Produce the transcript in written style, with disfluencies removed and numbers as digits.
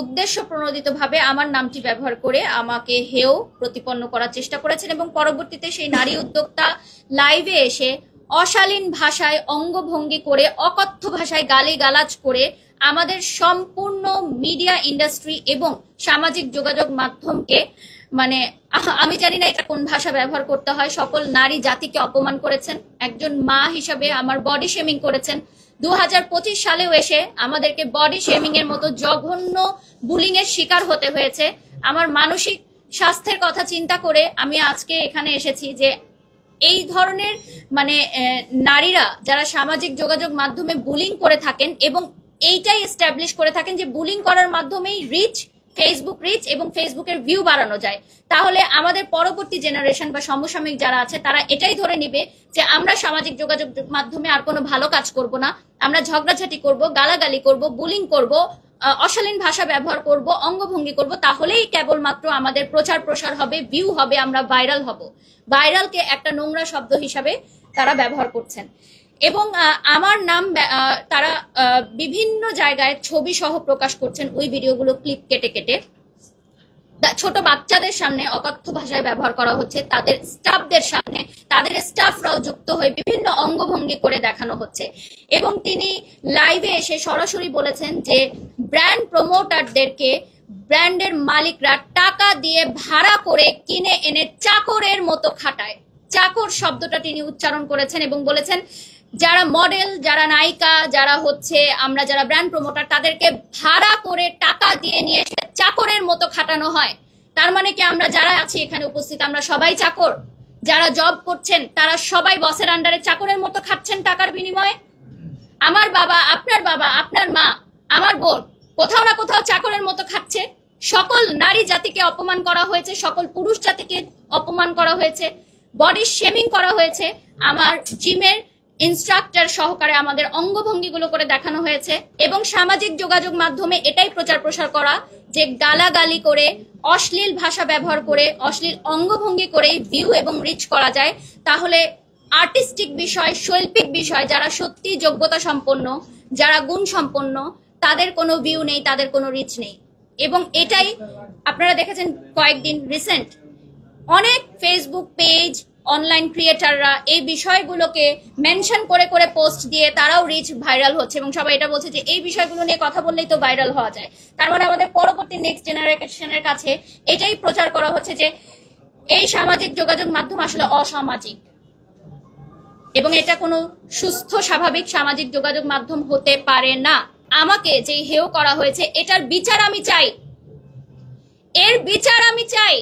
উদ্দেশ্য প্রণোদিতভাবে আমার নামটি ব্যবহার করে আমাকে হেয় প্রতিপন্ন করার চেষ্টা করেছেন এবং পরবর্তীতে সেই নারী উদ্যোক্তা লাইভে এসে অশালীন ভাষায় অঙ্গভঙ্গি করে অকথ্য ভাষায় গালিগালাজ করে আমাদের সম্পূর্ণ মিডিয়া ইন্ডাস্ট্রি এবং সামাজিক যোগাযোগ মাধ্যমকে মানে আমি জানি না এটা কোন ভাষা ব্যবহার করতে হয়, সকল নারী জাতিকে অপমান করেছেন। একজন মা হিসাবে আমার বডি শেমিং করেছেন। 2025 সালেও এসে আমাদেরকে বডি শেমিং এর মতো জঘন্য বুলিং এর শিকার হতে হয়েছে। আমার মানসিক স্বাস্থ্যের কথা চিন্তা করে আমি আজকে এখানে এসেছি যে এই ধরনের মানে নারীরা যারা সামাজিক যোগাযোগ মাধ্যমে বুলিং করে থাকেন এবং এইটাই এস্টাবলিশ করে থাকেন যে বুলিং করার মাধ্যমেই রিচ, ফেসবুক রিচ এবং ফেসবুকের ভিউ বাড়ানো যায়, তাহলে আমাদের পরবর্তী জেনারেশন বা সমসাময়িক যারা আছে তারা এটাই ধরে নিবে যে আমরা সামাজিক যোগাযোগ মাধ্যমে আর কোনো ভালো কাজ করব না, আমরা ঝগড়াঝাটি করব, গালাগালি করব, বুলিং করব, অশালীন ভাষা ব্যবহার করব, অঙ্গভঙ্গি করব, তাহলেই কেবলমাত্র আমাদের প্রচার প্রসার হবে, ভিউ হবে, আমরা ভাইরাল হব। ভাইরালকে একটা নোংরা শব্দ হিসাবে তারা ব্যবহার করছেন এবং আমার নাম তারা বিভিন্ন জায়গায় ছবি সহ প্রকাশ করছেন। ওই ভিডিওগুলো ক্লিপ কেটে কেটে ছোট বাচ্চাদের সামনে অকথ্য ভাষায় ব্যবহার করা হচ্ছে, তাদের স্টাফদের সামনে তাদের স্টাফরাও যুক্ত হয়ে বিভিন্ন অঙ্গভঙ্গি করে দেখানো হচ্ছে এবং তিনি লাইভে এসে সরাসরি বলেছেন যে ব্র্যান্ড প্রমোটারদেরকে ব্র্যান্ডের মালিকরা টাকা দিয়ে ভাড়া করে কিনে এনে চাকরের মতো খাটায়। চাকর শব্দটা তিনি উচ্চারণ করেছেন এবং বলেছেন যারা মডেল, যারা নায়িকা, যারা হচ্ছে আমরা যারা ব্র্যান্ড প্রমোটার তাদেরকে ভাড়া করে টাকা দিয়ে নিয়ে এসে চাকরের মতো খাটানো হয়। তার মানে কি আমরা যারা আছি এখানে উপস্থিত আমরা সবাই চাকর? যারা জব করছেন তারা সবাই বসের আন্ডারে চাকরের মতো খাচ্ছেন টাকার বিনিময়ে? আমার বাবা, আপনার মা, আমার বোন কোথাও না কোথাও চাকরের মতো খাচ্ছে। সকল নারী জাতিকে অপমান করা হয়েছে, সকল পুরুষ জাতিকে অপমান করা হয়েছে, বডি শেমিং করা হয়েছে। আমার জিমের ইনস্ট্রাক্টর সহকারে আমাদের অঙ্গভঙ্গিগুলো করে দেখানো হয়েছে এবং সামাজিক যোগাযোগ মাধ্যমে এটাই প্রচার প্রসার করা যে গালাগালি করে, অশ্লীল ভাষা ব্যবহার করে, অশ্লীল অঙ্গভঙ্গি করে ভিউ এবং রিচ করা যায়। তাহলে আর্টিস্টিক বিষয়, শৈল্পিক বিষয় যারা সত্যি যোগ্যতা সম্পন্ন, যারা গুণ সম্পন্ন, তাদের কোনো ভিউ নেই, তাদের কোনো রিচ নেই। এবং এটাই আপনারা দেখেছেন কয়েকদিন রিসেন্ট অনেক ফেসবুক পেজ, অনলাইন ক্রিয়েটাররা এই বিষয়গুলোকে মেনশন করে করে পোস্ট দিয়ে তারাও রিচ, ভাইরাল হচ্ছে এবং সবাই এটা বলছে যে এই বিষয়গুলো নিয়ে কথা বললেই তো ভাইরাল হওয়া যায়। তার মানে আমাদের পরবর্তী নেক্সট জেনারেশনের কাছে এটাই প্রচার করা হচ্ছে যে এই সামাজিক যোগাযোগ মাধ্যম আসলে অসামাজিক এবং এটা কোনো সুস্থ স্বাভাবিক সামাজিক যোগাযোগ মাধ্যম হতে পারে না। আমাকে যে হেয় করা হয়েছে এটার বিচার আমি চাই, এর বিচার আমি চাই।